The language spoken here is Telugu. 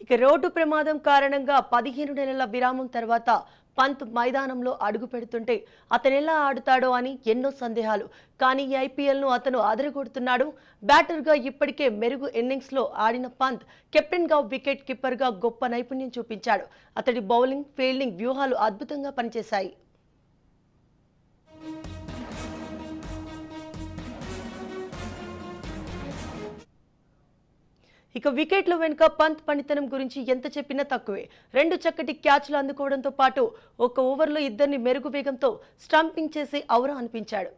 ఇక రోడ్డు ప్రమాదం కారణంగా 15 నెలల విరామం తర్వాత పంత్ మైదానంలో అడుగు పెడుతుంటే అతను ఎలా ఆడుతాడో అని ఎన్నో సందేహాలు. కానీ ఈ ఐపీఎల్ను అతను అదరగొడుతున్నాడు. బ్యాటర్గా ఇప్పటికే మెరుగు ఇన్నింగ్స్లో ఆడిన పంత్ కెప్టెన్గా వికెట్ కీపర్గా గొప్ప నైపుణ్యం చూపించాడు. అతడి బౌలింగ్, ఫీల్డింగ్ వ్యూహాలు అద్భుతంగా పనిచేశాయి. ఇక వికెట్ల వెనుక పంత్ పనితనం గురించి ఎంత చెప్పినా తక్కువే. 2 చక్కటి క్యాచ్లు అందుకోవడంతో పాటు ఒక ఓవర్లో ఇద్దరిని మెరుగు వేగంతో స్టంపింగ్ చేసి ఔరా అనిపించాడు.